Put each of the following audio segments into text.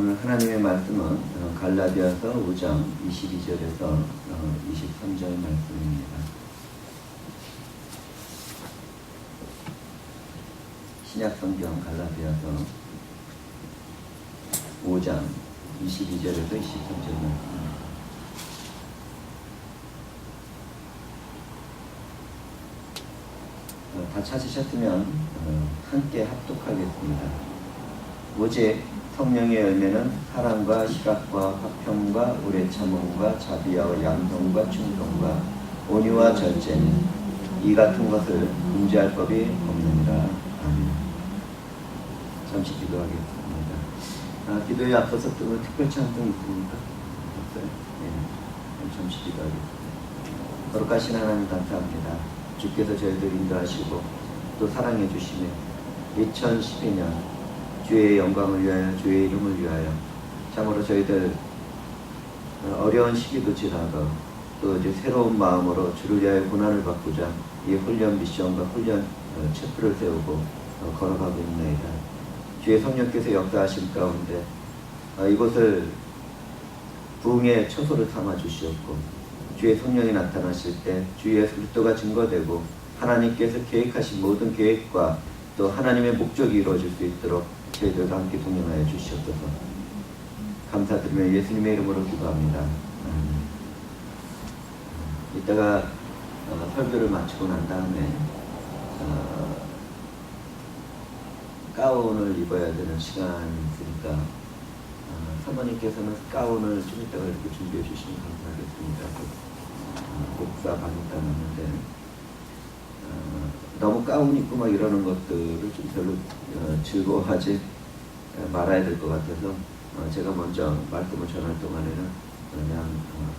오늘 하나님의 말씀은 갈라디아서 5장 22절에서 23절 말씀입니다. 신약성경 갈라디아서 5장 22절에서 23절 말씀입니다. 다 찾으셨으면 함께 합독하겠습니다. 오직 성령의 열매는 사랑과 희락과 화평과 오래 참음과 자비와 양성과 충성과 온유와 절제니 이 같은 것을 금지할 법이 없느니라. 아멘. 잠시 기도하겠습니다. 기도에 앞서서 또 특별 찬송 있습니까? 없어요? 네. 잠시 기도하겠습니다. 거룩하신 하나님 감사합니다. 주께서 저희들 인도하시고 또 사랑해 주시며 2012년 주의 영광을 위하여 주의 이름을 위하여 참으로 저희들 어려운 시기도 지나고 또 이제 새로운 마음으로 주를 위하여 고난을 받고자 이 훈련 미션과 훈련 체프를 세우고 걸어가고 있나이다. 주의 성령께서 역사하신 가운데 이곳을 부흥의 처소를 삼아 주시었고 주의 성령이 나타나실 때 주 예수 그리스도가 증거되고 하나님께서 계획하신 모든 계획과 또 하나님의 목적이 이루어질 수 있도록 저희들과 함께 동행하여 주시옵소서. 감사드리며 예수님의 이름으로 기도합니다. 이따가 설교를 마치고 난 다음에 가운을 입어야 되는 시간이 있으니까 사모님께서는 가운을 좀 이따가 이렇게 준비해 주시면 감사하겠습니다. 목사 방입단 왔는데 너무 가운 입고 막 이러는 것들을 좀 별로 즐거워하지 말아야 될 것 같아서 제가 먼저 말씀을 전할 동안에는 그냥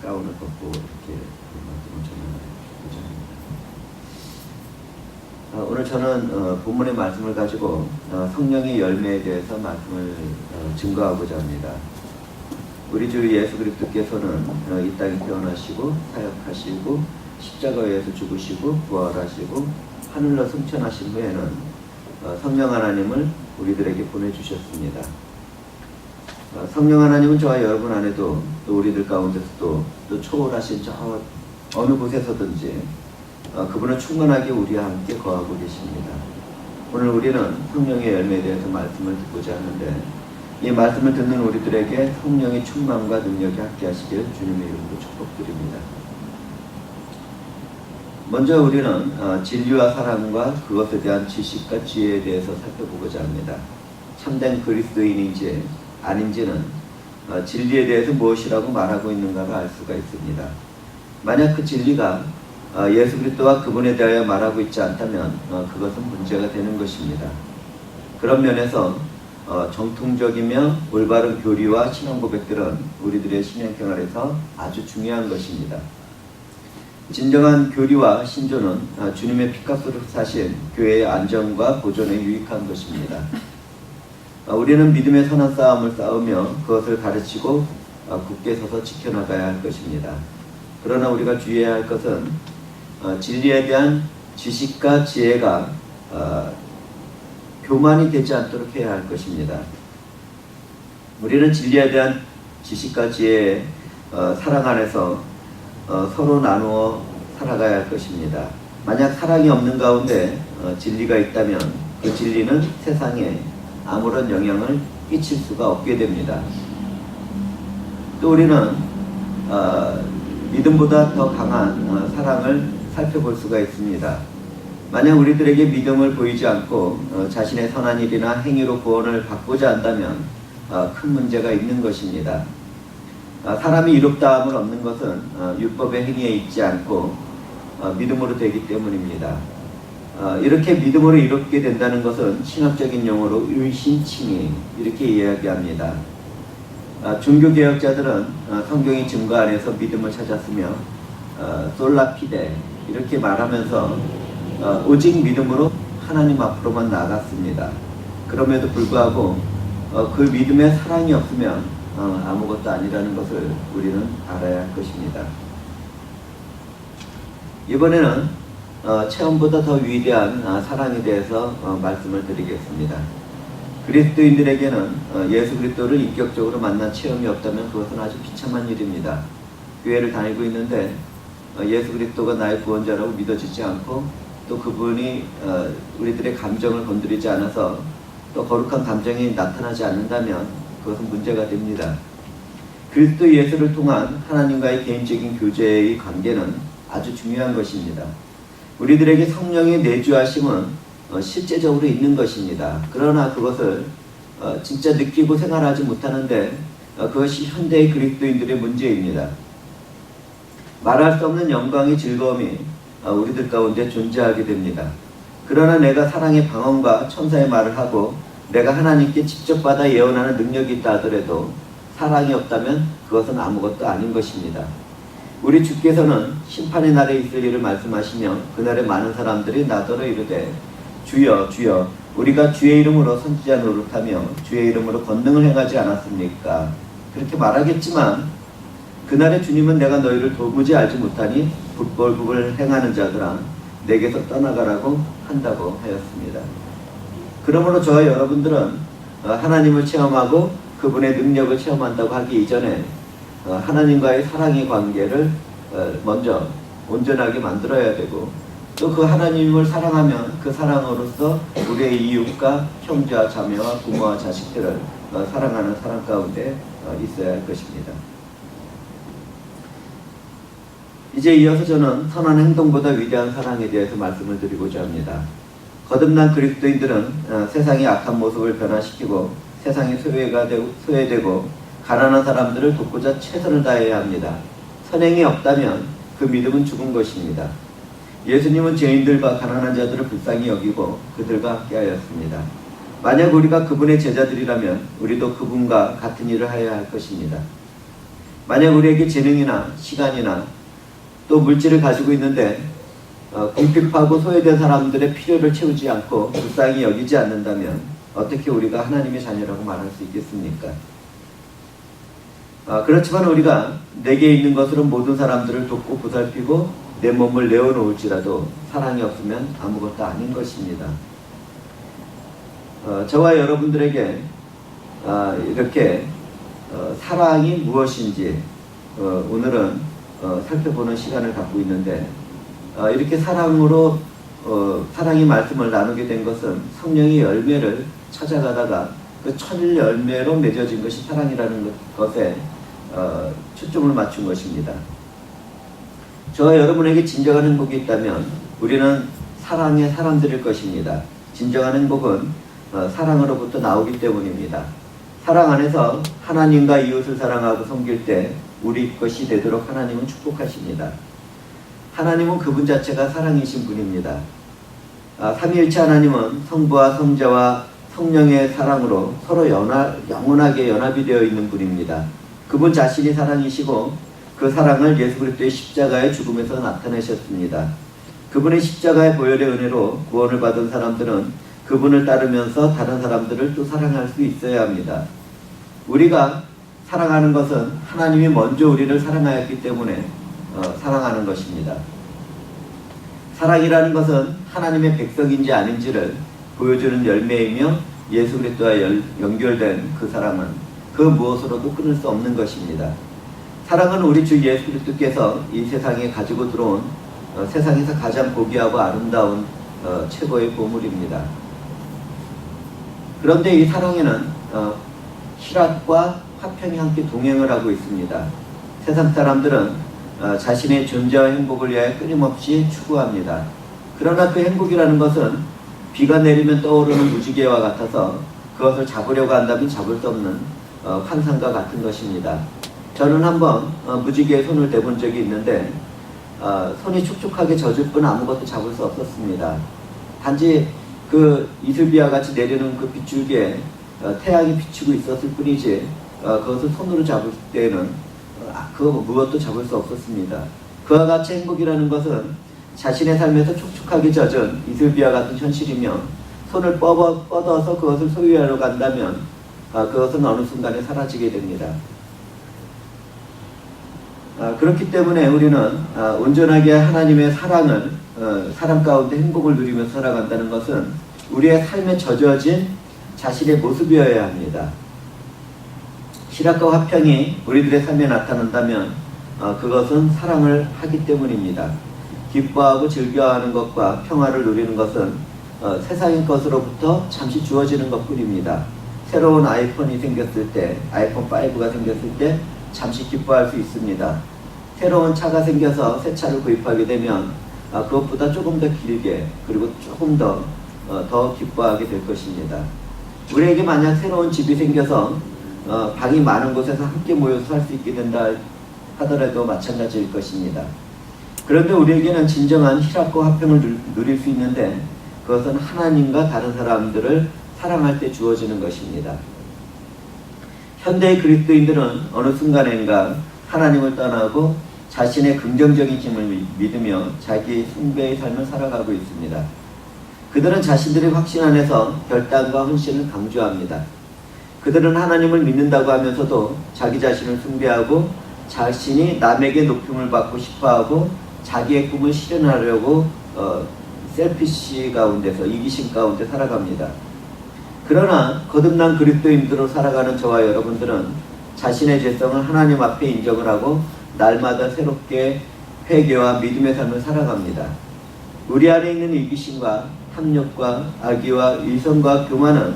가운을 벗고 이렇게 말씀을 전하고자 합니다. 오늘 저는 본문의 말씀을 가지고 성령의 열매에 대해서 말씀을 증거하고자 합니다. 우리 주 예수 그리스도께서는 이 땅에 태어나시고 사역하시고 십자가에서 죽으시고 부활하시고 하늘로 승천하신 후에는 성령 하나님을 우리들에게 보내주셨습니다. 성령 하나님은 저와 여러분 안에도 또 우리들 가운데서도 또 초월하신 저 어느 곳에서든지 그분은 충만하게 우리와 함께 거하고 계십니다. 오늘 우리는 성령의 열매에 대해서 말씀을 듣고자 하는데 이 말씀을 듣는 우리들에게 성령의 충만과 능력이 함께 하시길 주님의 이름으로 축복드립니다. 먼저 우리는 진리와 사랑과 그것에 대한 지식과 지혜에 대해서 살펴보고자 합니다. 참된 그리스도인인지 아닌지는 진리에 대해서 무엇이라고 말하고 있는가를 알 수가 있습니다. 만약 그 진리가 예수 그리스도와 그분에 대하여 말하고 있지 않다면 그것은 문제가 되는 것입니다. 그런 면에서 정통적이며 올바른 교리와 신앙 고백들은 우리들의 신앙생활에서 아주 중요한 것입니다. 진정한 교리와 신조는 주님의 피값으로 사신 교회의 안정과 보존에 유익한 것입니다. 우리는 믿음의 선한 싸움을 싸우며 그것을 가르치고 굳게 서서 지켜나가야 할 것입니다. 그러나 우리가 주의해야 할 것은 진리에 대한 지식과 지혜가 교만이 되지 않도록 해야 할 것입니다. 우리는 진리에 대한 지식과 지혜의 사랑 안에서 서로 나누어 살아가야 할 것입니다. 만약 사랑이 없는 가운데 진리가 있다면 그 진리는 세상에 아무런 영향을 끼칠 수가 없게 됩니다. 또 우리는 믿음보다 더 강한 사랑을 살펴볼 수가 있습니다. 만약 우리들에게 믿음을 보이지 않고 자신의 선한 일이나 행위로 구원을 받고자 한다면 큰 문제가 있는 것입니다. 사람이 이롭다함을 얻는 것은 율법의 행위에 있지 않고 믿음으로 되기 때문입니다. 이렇게 믿음으로 이롭게 된다는 것은 신학적인 용어로 의신칭의 이렇게 이야기합니다. 종교개혁자들은 성경의 증거 안에서 믿음을 찾았으며 솔라피데 이렇게 말하면서 오직 믿음으로 하나님 앞으로만 나아갔습니다. 그럼에도 불구하고 그 믿음에 사랑이 없으면 아무것도 아니라는 것을 우리는 알아야 할 것입니다. 이번에는 체험보다 더 위대한 사랑에 대해서 말씀을 드리겠습니다. 그리스도인들에게는 예수 그리스도를 인격적으로 만난 체험이 없다면 그것은 아주 비참한 일입니다. 교회를 다니고 있는데 예수 그리스도가 나의 구원자라고 믿어지지 않고 또 그분이 우리들의 감정을 건드리지 않아서 또 거룩한 감정이 나타나지 않는다면 그것은 문제가 됩니다. 그리스도 예수를 통한 하나님과의 개인적인 교제의 관계는 아주 중요한 것입니다. 우리들에게 성령의 내주하심은 실제적으로 있는 것입니다. 그러나 그것을 진짜 느끼고 생활하지 못하는데 그것이 현대의 그리스도인들의 문제입니다. 말할 수 없는 영광의 즐거움이 우리들 가운데 존재하게 됩니다. 그러나 내가 사랑의 방언과 천사의 말을 하고 내가 하나님께 직접 받아 예언하는 능력이 있다 하더라도 사랑이 없다면 그것은 아무것도 아닌 것입니다. 우리 주께서는 심판의 날에 있을 일을 말씀하시며 그날에 많은 사람들이 나더러 이르되 주여 주여 우리가 주의 이름으로 선지자 노릇하며 주의 이름으로 권능을 행하지 않았습니까? 그렇게 말하겠지만 그날에 주님은 내가 너희를 도무지 알지 못하니 북벌북을 행하는 자들아 내게서 떠나가라고 한다고 하였습니다. 그러므로 저와 여러분들은 하나님을 체험하고 그분의 능력을 체험한다고 하기 이전에 하나님과의 사랑의 관계를 먼저 온전하게 만들어야 되고 또 그 하나님을 사랑하면 그 사랑으로서 우리의 이웃과 형제와 자매와 부모와 자식들을 사랑하는 사랑 가운데 있어야 할 것입니다. 이제 이어서 저는 선한 행동보다 위대한 사랑에 대해서 말씀을 드리고자 합니다. 거듭난 그리스도인들은 세상의 악한 모습을 변화시키고 세상이 소외되고 가난한 사람들을 돕고자 최선을 다해야 합니다. 선행이 없다면 그 믿음은 죽은 것입니다. 예수님은 죄인들과 가난한 자들을 불쌍히 여기고 그들과 함께하였습니다. 만약 우리가 그분의 제자들이라면 우리도 그분과 같은 일을 해야 할 것입니다. 만약 우리에게 재능이나 시간이나 또 물질을 가지고 있는데 궁핍하고 소외된 사람들의 필요를 채우지 않고 불쌍히 여기지 않는다면 어떻게 우리가 하나님의 자녀라고 말할 수 있겠습니까? 그렇지만 우리가 내게 있는 것으로 모든 사람들을 돕고 보살피고 내 몸을 내어놓을지라도 사랑이 없으면 아무것도 아닌 것입니다. 저와 여러분들에게 이렇게 사랑이 무엇인지 오늘은 살펴보는 시간을 갖고 있는데 이렇게 사랑으로 사랑의 말씀을 나누게 된 것은 성령의 열매를 찾아가다가 그 첫 열매로 맺어진 것이 사랑이라는 것에 초점을 맞춘 것입니다. 저와 여러분에게 진정한 행복이 있다면 우리는 사랑의 사람들일 것입니다. 진정한 행복은 사랑으로부터 나오기 때문입니다. 사랑 안에서 하나님과 이웃을 사랑하고 섬길 때 우리 것이 되도록 하나님은 축복하십니다. 하나님은 그분 자체가 사랑이신 분입니다. 삼위일체 하나님은 성부와 성자와 성령의 사랑으로 서로 영원하게 연합이 되어 있는 분입니다. 그분 자신이 사랑이시고 그 사랑을 예수 그리스도의 십자가의 죽음에서 나타내셨습니다. 그분의 십자가의 보혈의 은혜로 구원을 받은 사람들은 그분을 따르면서 다른 사람들을 또 사랑할 수 있어야 합니다. 우리가 사랑하는 것은 하나님이 먼저 우리를 사랑하였기 때문에 사랑하는 것입니다. 사랑이라는 것은 하나님의 백성인지 아닌지를 보여주는 열매이며 예수 그리스도와 연결된 그 사랑은 그 무엇으로도 끊을 수 없는 것입니다. 사랑은 우리 주 예수 그리스도께서 이 세상에 가지고 들어온 세상에서 가장 고귀하고 아름다운 최고의 보물입니다. 그런데 이 사랑에는 희락과 화평이 함께 동행을 하고 있습니다. 세상 사람들은 자신의 존재와 행복을 위하여 끊임없이 추구합니다. 그러나 그 행복이라는 것은 비가 내리면 떠오르는 무지개와 같아서 그것을 잡으려고 한다면 잡을 수 없는 환상과 같은 것입니다. 저는 한번 무지개에 손을 대본 적이 있는데 손이 촉촉하게 젖을 뿐 아무것도 잡을 수 없었습니다. 단지 그 이슬비와 같이 내리는 그 빗줄기에 태양이 비추고 있었을 뿐이지 그것을 손으로 잡을 때에는 그 무엇도 잡을 수 없었습니다. 그와 같이 행복이라는 것은 자신의 삶에서 촉촉하게 젖은 이슬비와 같은 현실이며 손을 뻗어서 그것을 소유하러 간다면 그것은 어느 순간에 사라지게 됩니다. 그렇기 때문에 우리는 온전하게 하나님의 사랑을 사랑 가운데 행복을 누리며 살아간다는 것은 우리의 삶에 젖어진 자신의 모습이어야 합니다. 실학과 화평이 우리들의 삶에 나타난다면 그것은 사랑을 하기 때문입니다. 기뻐하고 즐겨하는 것과 평화를 누리는 것은 세상의 것으로부터 잠시 주어지는 것뿐입니다. 새로운 아이폰이 생겼을 때, 아이폰 5가 생겼을 때 잠시 기뻐할 수 있습니다. 새로운 차가 생겨서 새 차를 구입하게 되면 그것보다 조금 더 길게 그리고 조금 더 기뻐하게 될 것입니다. 우리에게 만약 새로운 집이 생겨서 방이 많은 곳에서 함께 모여서 살 수 있게 된다 하더라도 마찬가지일 것입니다. 그런데 우리에게는 진정한 희락과 화평을 누릴 수 있는데 그것은 하나님과 다른 사람들을 사랑할 때 주어지는 것입니다. 현대의 그리스도인들은 어느 순간인가 하나님을 떠나고 자신의 긍정적인 힘을 믿으며 자기 숭배의 삶을 살아가고 있습니다. 그들은 자신들의 확신 안에서 결단과 헌신을 강조합니다. 그들은 하나님을 믿는다고 하면서도 자기 자신을 숭배하고 자신이 남에게 높임을 받고 싶어하고 자기의 꿈을 실현하려고 셀피시 가운데서 이기심 가운데 살아갑니다. 그러나 거듭난 그리스도인들로 살아가는 저와 여러분들은 자신의 죄성을 하나님 앞에 인정을 하고 날마다 새롭게 회개와 믿음의 삶을 살아갑니다. 우리 안에 있는 이기심과 탐욕과 악의와 위선과 교만은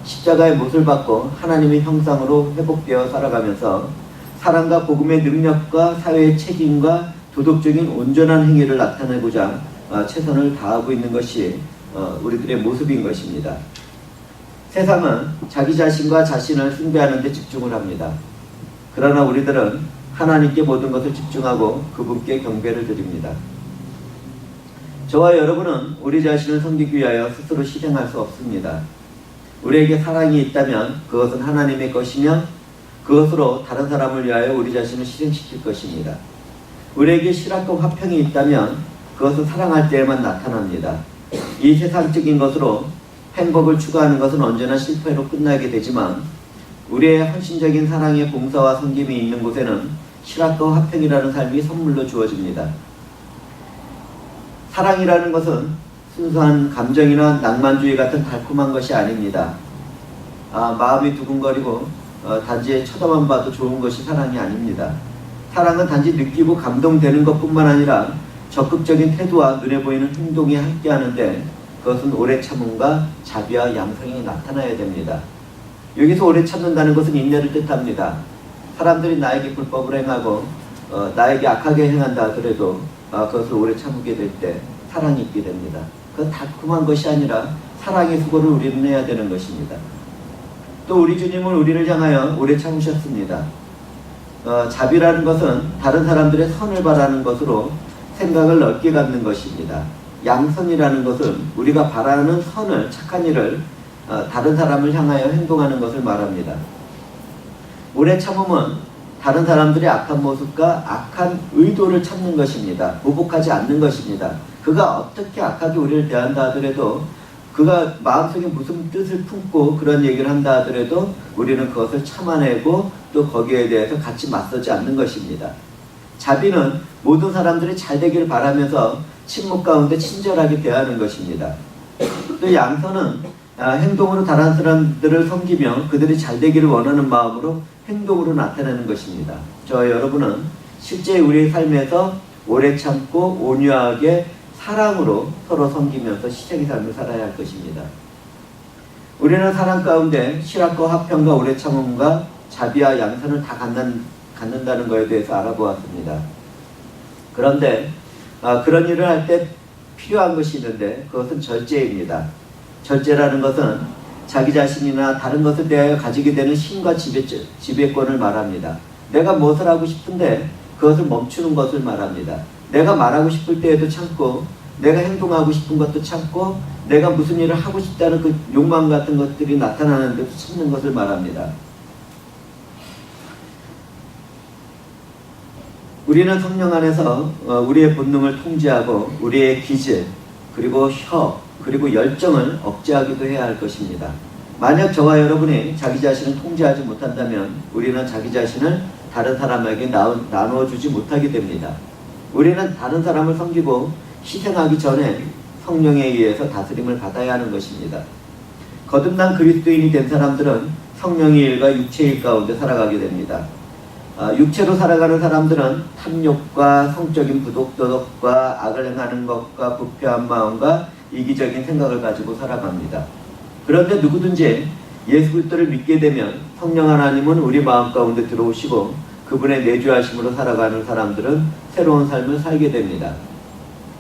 십자가의 못을 받고 하나님의 형상으로 회복되어 살아가면서 사랑과 복음의 능력과 사회의 책임과 도덕적인 온전한 행위를 나타내고자 최선을 다하고 있는 것이 우리들의 모습인 것입니다. 세상은 자기 자신과 자신을 숭배하는 데 집중을 합니다. 그러나 우리들은 하나님께 모든 것을 집중하고 그분께 경배를 드립니다. 저와 여러분은 우리 자신을 섬기기 위하여 스스로 실행할 수 없습니다. 우리에게 사랑이 있다면 그것은 하나님의 것이며 그것으로 다른 사람을 위하여 우리 자신을 실행시킬 것입니다. 우리에게 실학과 화평이 있다면 그것은 사랑할 때에만 나타납니다. 이 세상적인 것으로 행복을 추구하는 것은 언제나 실패로 끝나게 되지만 우리의 헌신적인 사랑의 봉사와 섬김이 있는 곳에는 실학과 화평이라는 삶이 선물로 주어집니다. 사랑이라는 것은 순수한 감정이나 낭만주의 같은 달콤한 것이 아닙니다. 마음이 두근거리고 단지 쳐다만 봐도 좋은 것이 사랑이 아닙니다. 사랑은 단지 느끼고 감동되는 것뿐만 아니라 적극적인 태도와 눈에 보이는 행동이 함께하는데 그것은 오래 참음과 자비와 양성이 나타나야 됩니다. 여기서 오래 참는다는 것은 인내를 뜻합니다. 사람들이 나에게 불법을 행하고 나에게 악하게 행한다 하더라도 그것을 오래 참게 될 때 사랑이 있게 됩니다. 그건 달콤한 것이 아니라 사랑의 수고를 우리는 해야 되는 것입니다. 또 우리 주님은 우리를 향하여 오래 참으셨습니다. 자비라는 것은 다른 사람들의 선을 바라는 것으로 생각을 넓게 갖는 것입니다. 양선이라는 것은 우리가 바라는 선을, 착한 일을 다른 사람을 향하여 행동하는 것을 말합니다. 오래 참음은 다른 사람들의 악한 모습과 악한 의도를 참는 것입니다. 보복하지 않는 것입니다. 그가 어떻게 악하게 우리를 대한다 하더라도 그가 마음속에 무슨 뜻을 품고 그런 얘기를 한다 하더라도 우리는 그것을 참아내고 또 거기에 대해서 같이 맞서지 않는 것입니다. 자비는 모든 사람들이 잘 되기를 바라면서 침묵 가운데 친절하게 대하는 것입니다. 또 양선은 행동으로 다른 사람들을 섬기며 그들이 잘 되기를 원하는 마음으로 행동으로 나타내는 것입니다. 저와 여러분은 실제 우리의 삶에서 오래 참고 온유하게 사랑으로 서로 섬기면서 시생의 삶을 살아야 할 것입니다. 우리는 사랑 가운데 실학과 화평과 오래 참음과 자비와 양선을 다 갖는다는 것에 대해서 알아보았습니다. 그런데 그런 일을 할 때 필요한 것이 있는데 그것은 절제입니다. 절제라는 것은 자기 자신이나 다른 것에 대하여 가지게 되는 힘과 지배권을 말합니다. 내가 무엇을 하고 싶은데 그것을 멈추는 것을 말합니다. 내가 말하고 싶을 때에도 참고 내가 행동하고 싶은 것도 참고 내가 무슨 일을 하고 싶다는 그 욕망 같은 것들이 나타나는데도 참는 것을 말합니다. 우리는 성령 안에서 우리의 본능을 통제하고 우리의 기질 그리고 혀 그리고 열정을 억제하기도 해야 할 것입니다. 만약 저와 여러분이 자기 자신을 통제하지 못한다면 우리는 자기 자신을 다른 사람에게 나누어 주지 못하게 됩니다. 우리는 다른 사람을 섬기고 희생하기 전에 성령에 의해서 다스림을 받아야 하는 것입니다. 거듭난 그리스도인이 된 사람들은 성령의 일과 육체의 일 가운데 살아가게 됩니다. 육체로 살아가는 사람들은 탐욕과 성적인 부도덕과 악을 행하는 것과 부패한 마음과 이기적인 생각을 가지고 살아갑니다. 그런데 누구든지 예수 그리스도를 믿게 되면 성령 하나님은 우리 마음 가운데 들어오시고 그분의 내주하심으로 살아가는 사람들은 새로운 삶을 살게 됩니다.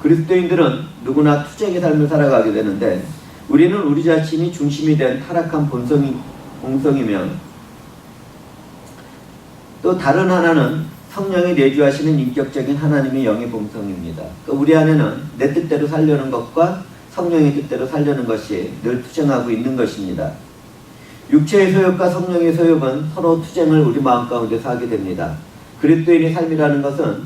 그리스도인들은 누구나 투쟁의 삶을 살아가게 되는데 우리는 우리 자신이 중심이 된 타락한 본성이면 또 다른 하나는 성령이 내주하시는 인격적인 하나님의 영의 본성입니다. 그러니까 우리 안에는 내 뜻대로 살려는 것과 성령의 뜻대로 살려는 것이 늘 투쟁하고 있는 것입니다. 육체의 소욕과 성령의 소욕은 서로 투쟁을 우리 마음 가운데서 하게 됩니다. 그리스도인의 삶이라는 것은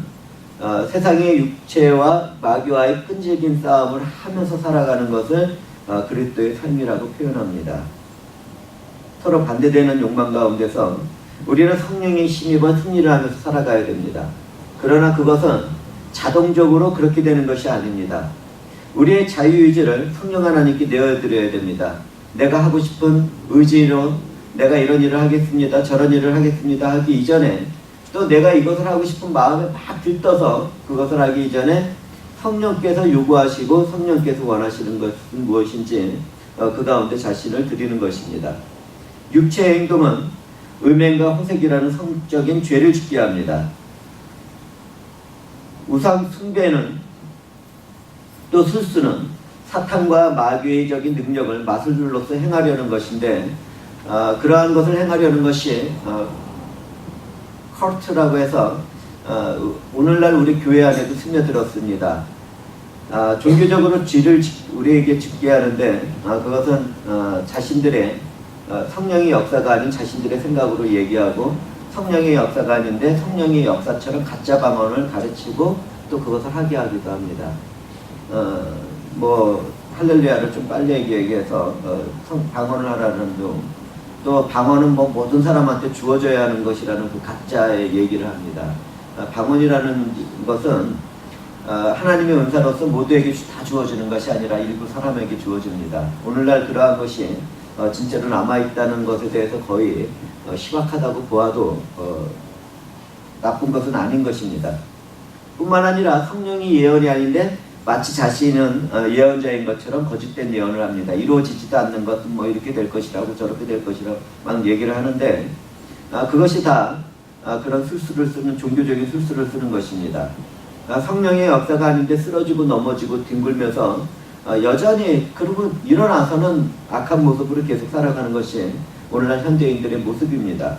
세상의 육체와 마귀와의 끈질긴 싸움을 하면서 살아가는 것을 그리스도의 삶이라고 표현합니다. 서로 반대되는 욕망 가운데서 우리는 성령의 힘입어 승리를 하면서 살아가야 됩니다. 그러나 그것은 자동적으로 그렇게 되는 것이 아닙니다. 우리의 자유의지를 성령 하나님께 내어드려야 됩니다. 내가 하고 싶은 의지로 내가 이런 일을 하겠습니다, 저런 일을 하겠습니다 하기 이전에 또 내가 이것을 하고 싶은 마음에 막 들떠서 그것을 하기 이전에 성령께서 요구하시고 성령께서 원하시는 것은 무엇인지 그 가운데 자신을 드리는 것입니다. 육체의 행동은 음행과 호색이라는 성적인 죄를 짓게 합니다. 우상 숭배는 또 술수는 사탄과 마귀적인 능력을 마술로서 행하려는 것인데 그러한 것을 행하려는 것이 컬트라고 해서 오늘날 우리 교회 안에도 스며들었습니다. 종교적으로 죄를 우리에게 짓게 하는데 그것은 자신들의 성령의 역사가 아닌 자신들의 생각으로 얘기하고 성령의 역사가 아닌데 성령의 역사처럼 가짜 방언을 가르치고 또 그것을 하게 하기도 합니다. 할렐루야를 좀 빨리 얘기해서 방언을 하라는 또 방언은 모든 사람한테 주어져야 하는 것이라는 그 가짜의 얘기를 합니다. 방언이라는 것은 하나님의 은사로서 모두에게 다 주어지는 것이 아니라 일부 사람에게 주어집니다. 오늘날 그러한 것이 진짜로 남아있다는 것에 대해서 거의 심각하다고 보아도 나쁜 것은 아닌 것입니다. 뿐만 아니라 성령이 예언이 아닌데 마치 자신은 예언자인 것처럼 거짓된 예언을 합니다. 이루어지지도 않는 것, 이렇게 될 것이라고 저렇게 될 것이라고 막 얘기를 하는데 그것이 다 그런 술수를 쓰는 종교적인 술수를 쓰는 것입니다. 성령의 역사가 아닌데 쓰러지고 넘어지고 뒹굴면서 여전히 그러고 일어나서는 악한 모습으로 계속 살아가는 것이 오늘날 현대인들의 모습입니다.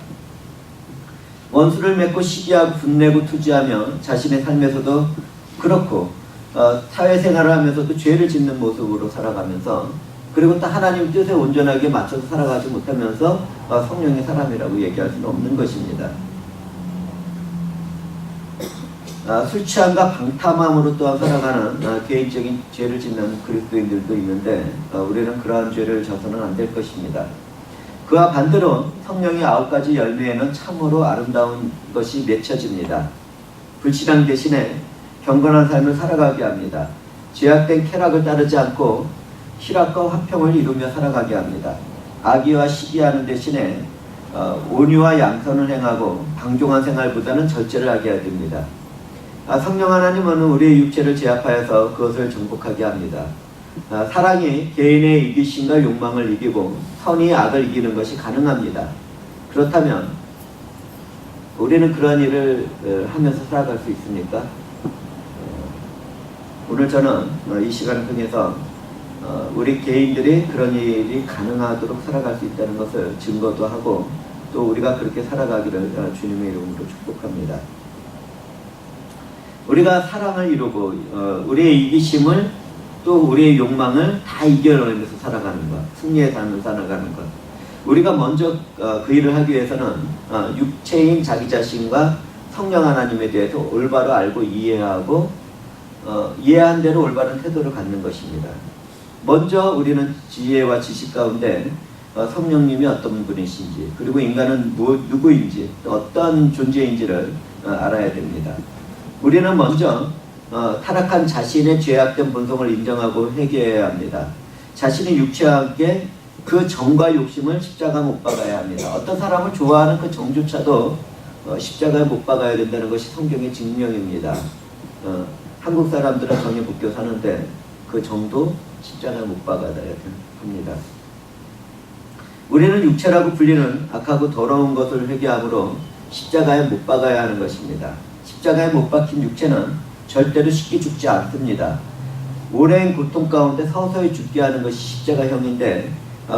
원수를 맺고 시기하고 분내고 투지하며 자신의 삶에서도 그렇고 사회생활을 하면서도 죄를 짓는 모습으로 살아가면서 그리고 또 하나님 뜻에 온전하게 맞춰서 살아가지 못하면서 성령의 사람이라고 얘기할 수는 없는 것입니다. 술 취함과 방탐함으로 또한 살아가는 개인적인 죄를 짓는 그리스도인들도 있는데 우리는 그러한 죄를 져서는 안 될 것입니다. 그와 반대로 성령의 9가지 열매에는 참으로 아름다운 것이 맺혀집니다. 불신앙 대신에 경건한 삶을 살아가게 합니다. 죄악된 쾌락을 따르지 않고 희락과 화평을 이루며 살아가게 합니다. 악의와 시기하는 대신에 온유와 양선을 행하고 방종한 생활보다는 절제를 하게 해야 됩니다. 성령 하나님은 우리의 육체를 제압하여서 그것을 정복하게 합니다. 사랑이 개인의 이기심과 욕망을 이기고 선이 악을 이기는 것이 가능합니다. 그렇다면 우리는 그런 일을 하면서 살아갈 수 있습니까? 오늘 저는 이 시간을 통해서 우리 개인들이 그런 일이 가능하도록 살아갈 수 있다는 것을 증거도 하고 또 우리가 그렇게 살아가기를 주님의 이름으로 축복합니다. 우리가 사랑을 이루고 우리의 이기심을 또 우리의 욕망을 다 이겨내면서 살아가는 것, 승리의 삶을 살아가는 것. 우리가 먼저 그 일을 하기 위해서는 육체인 자기 자신과 성령 하나님에 대해서 올바로 알고 이해하고 이해한 대로 올바른 태도를 갖는 것입니다. 먼저 우리는 지혜와 지식 가운데 성령님이 어떤 분이신지 그리고 인간은 누구인지 또 어떤 존재인지를 알아야 됩니다. 우리는 먼저 타락한 자신의 죄악된 본성을 인정하고 회개해야 합니다. 자신의 육체와 함께 그 정과 욕심을 십자가 못 박아야 합니다. 어떤 사람을 좋아하는 그 정조차도 십자가에 못 박아야 된다는 것이 성경의 증명입니다. 한국 사람들은 정에 묶여 사는데 그 정도 십자가에 못 박아야 합니다. 우리는 육체라고 불리는 악하고 더러운 것을 회개함으로 십자가에 못 박아야 하는 것입니다. 십자가에 못 박힌 육체는 절대로 쉽게 죽지 않습니다. 오랜 고통 가운데 서서히 죽게 하는 것이 십자가형인데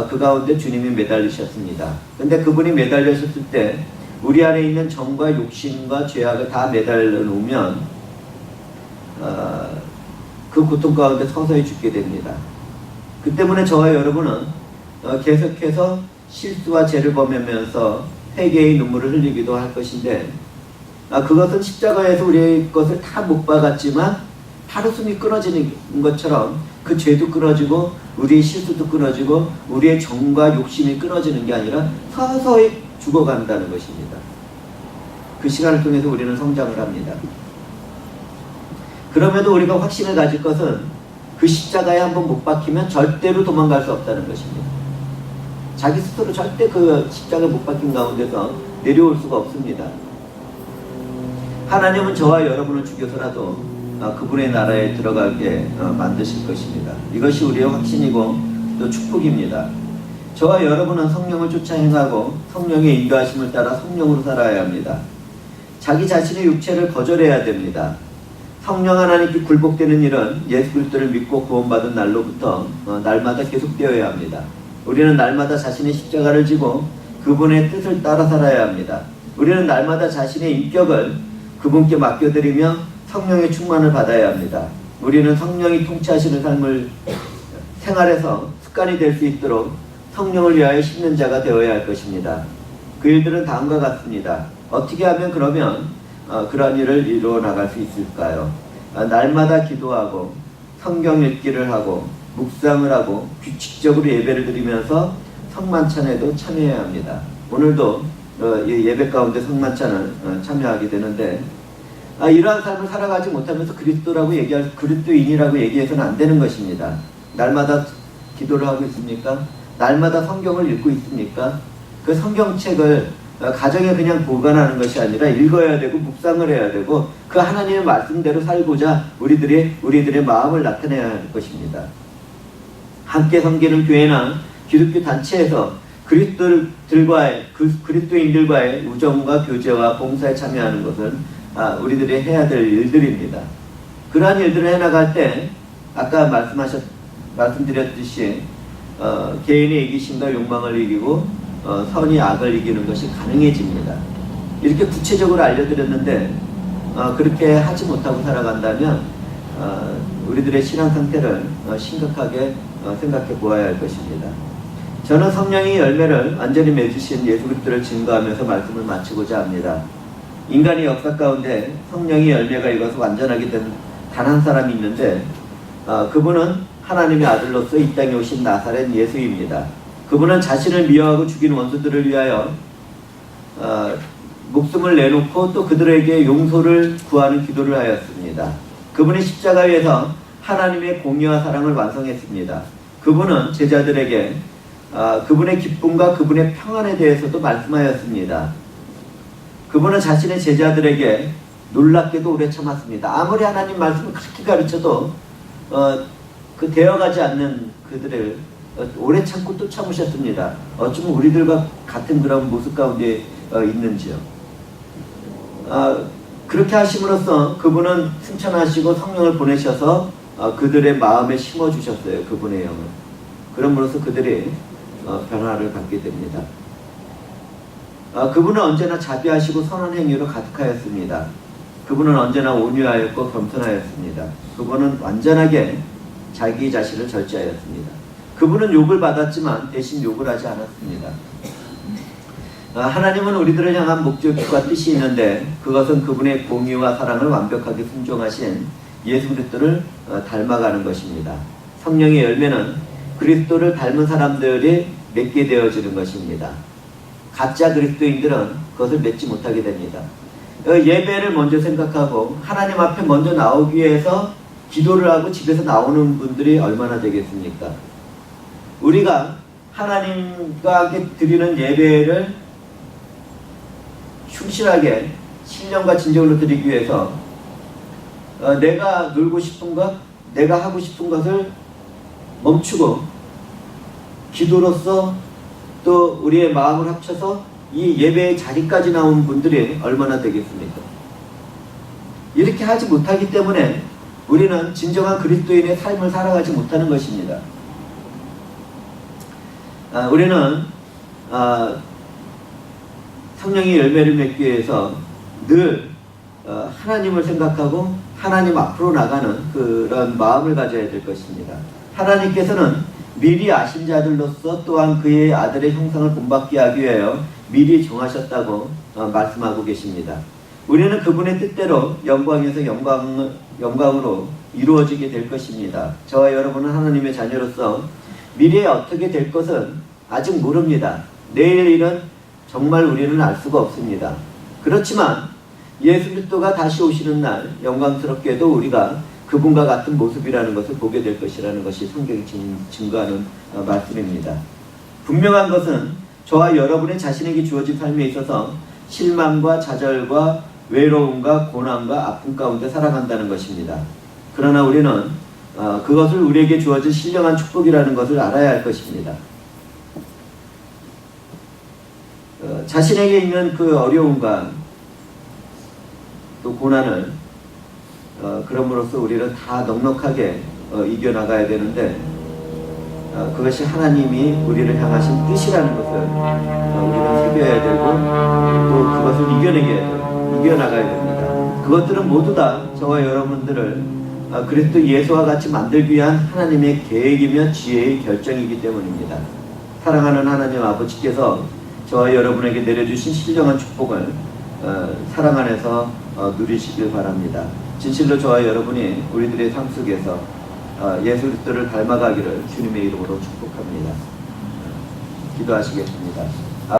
그 가운데 주님이 매달리셨습니다. 근데 그분이 매달리셨을 때 우리 안에 있는 정과 욕심과 죄악을 다 매달려 놓으면 그 고통 가운데 서서히 죽게 됩니다. 그 때문에 저와 여러분은 계속해서 실수와 죄를 범하면서 회개의 눈물을 흘리기도 할 것인데 그것은 십자가에서 우리의 것을 다 못 박았지만 하루숨이 끊어지는 것처럼 그 죄도 끊어지고 우리의 실수도 끊어지고 우리의 정과 욕심이 끊어지는 게 아니라 서서히 죽어간다는 것입니다. 그 시간을 통해서 우리는 성장을 합니다. 그럼에도 우리가 확신을 가질 것은 그 십자가에 한번 못 박히면 절대로 도망갈 수 없다는 것입니다. 자기 스스로 절대 그 십자가에 못 박힌 가운데서 내려올 수가 없습니다. 하나님은 저와 여러분을 죽여서라도 그분의 나라에 들어가게 만드실 것입니다. 이것이 우리의 확신이고 또 축복입니다. 저와 여러분은 성령을 쫓아 행하고 성령의 인도하심을 따라 성령으로 살아야 합니다. 자기 자신의 육체를 거절해야 됩니다. 성령 하나님께 굴복되는 일은 예수 그리스도를 믿고 구원받은 날로부터 날마다 계속되어야 합니다. 우리는 날마다 자신의 십자가를 지고 그분의 뜻을 따라 살아야 합니다. 우리는 날마다 자신의 인격을 그분께 맡겨드리며 성령의 충만을 받아야 합니다. 우리는 성령이 통치하시는 삶을 생활에서 습관이 될 수 있도록 성령을 위하여 심는 자가 되어야 할 것입니다. 그 일들은 다음과 같습니다. 어떻게 하면 그러면 그러한 일을 이루어 나갈 수 있을까요? 날마다 기도하고 성경 읽기를 하고 묵상을 하고 규칙적으로 예배를 드리면서 성만찬에도 참여해야 합니다. 오늘도 예배 가운데 성만찬을 참여하게 되는데 이러한 삶을 살아가지 못하면서 그리스도인이라고 얘기해서는 안 되는 것입니다. 날마다 기도를 하고 있습니까? 날마다 성경을 읽고 있습니까? 그 성경책을 가정에 그냥 보관하는 것이 아니라 읽어야 되고 묵상을 해야 되고 그 하나님의 말씀대로 살고자 우리들의 마음을 나타내야 할 것입니다. 함께 섬기는 교회나 기독교 단체에서 그리스도인들과의 우정과 교제와 봉사에 참여하는 것은 우리들이 해야 될 일들입니다. 그러한 일들을 해나갈 때 아까 말씀드렸듯이 개인의 이기심과 욕망을 이기고 선이 악을 이기는 것이 가능해집니다. 이렇게 구체적으로 알려드렸는데 그렇게 하지 못하고 살아간다면 우리들의 신앙 상태를 심각하게 생각해 보아야 할 것입니다. 저는 성령의 열매를 완전히 맺으신 예수 그리스도를 증거하면서 말씀을 마치고자 합니다. 인간의 역사 가운데 성령의 열매가 익어서 완전하게 된 단 한 사람이 있는데 그분은 하나님의 아들로서 이 땅에 오신 나사렛 예수입니다. 그분은 자신을 미워하고 죽인 원수들을 위하여 목숨을 내놓고 또 그들에게 용서를 구하는 기도를 하였습니다. 그분이 십자가 위에서 하나님의 공의와 사랑을 완성했습니다. 그분은 제자들에게 그분의 기쁨과 그분의 평안에 대해서도 말씀하였습니다. 그분은 자신의 제자들에게 놀랍게도 오래 참았습니다. 아무리 하나님 말씀을 그렇게 가르쳐도 그 되어가지 않는 그들을 오래 참고 또 참으셨습니다. 어쩌면 우리들과 같은 그런 모습 가운데 있는지요. 그렇게 하심으로써 그분은 승천하시고 성령을 보내셔서 그들의 마음에 심어주셨어요. 그분의 영을. 그럼으로써 그들이 변화를 받게 됩니다. 그분은 언제나 자비하시고 선한 행위로 가득하였습니다. 그분은 언제나 온유하였고 겸손하였습니다. 그분은 완전하게 자기 자신을 절제하였습니다. 그분은 욕을 받았지만 대신 욕을 하지 않았습니다. 하나님은 우리들을 향한 목적과 뜻이 있는데 그것은 그분의 공의와 사랑을 완벽하게 순종하신 예수 그리스도를 닮아가는 것입니다. 성령의 열매는 그리스도를 닮은 사람들이 맺게 되어지는 것입니다. 가짜 그리스도인들은 그것을 맺지 못하게 됩니다. 예배를 먼저 생각하고 하나님 앞에 먼저 나오기 위해서 기도를 하고 집에서 나오는 분들이 얼마나 되겠습니까? 우리가 하나님과 함께 드리는 예배를 충실하게 신령과 진정으로 드리기 위해서 내가 놀고 싶은 것, 내가 하고 싶은 것을 멈추고 기도로서 또 우리의 마음을 합쳐서 이 예배의 자리까지 나온 분들이 얼마나 되겠습니까? 이렇게 하지 못하기 때문에 우리는 진정한 그리스도인의 삶을 살아가지 못하는 것입니다. 우리는 성령의 열매를 맺기 위해서 늘 하나님을 생각하고 하나님 앞으로 나가는 그런 마음을 가져야 될 것입니다. 하나님께서는 미리 아신 자들로서 또한 그의 아들의 형상을 본받게 하기 위하여 미리 정하셨다고 말씀하고 계십니다. 우리는 그분의 뜻대로 영광에서 영광으로 이루어지게 될 것입니다. 저와 여러분은 하나님의 자녀로서 미래에 어떻게 될 것은 아직 모릅니다. 내일 일은 정말 우리는 알 수가 없습니다. 그렇지만 예수 그리스도가 다시 오시는 날 영광스럽게도 우리가 그분과 같은 모습이라는 것을 보게 될 것이라는 것이 성경이 증거하는 말씀입니다. 분명한 것은 저와 여러분의 자신에게 주어진 삶에 있어서 실망과 좌절과 외로움과 고난과 아픔 가운데 살아간다는 것입니다. 그러나 우리는 그것을 우리에게 주어진 신령한 축복이라는 것을 알아야 할 것입니다. 자신에게 있는 그 어려움과 또 고난을 그럼으로써 우리는 다 넉넉하게 이겨나가야 되는데 그것이 하나님이 우리를 향하신 뜻이라는 것을 우리는 새겨야 되고 또 그것을 이겨나가야 됩니다. 그것들은 모두 다 저와 여러분들을 그리스도 예수와 같이 만들기 위한 하나님의 계획이며 지혜의 결정이기 때문입니다. 사랑하는 하나님 아버지께서 저와 여러분에게 내려주신 신령한 축복을 사랑 안에서 누리시길 바랍니다. 진실로 저와 여러분이 우리들의 삶 속에서 예수 그리스도를 닮아가기를 주님의 이름으로 축복합니다. 기도하시겠습니다.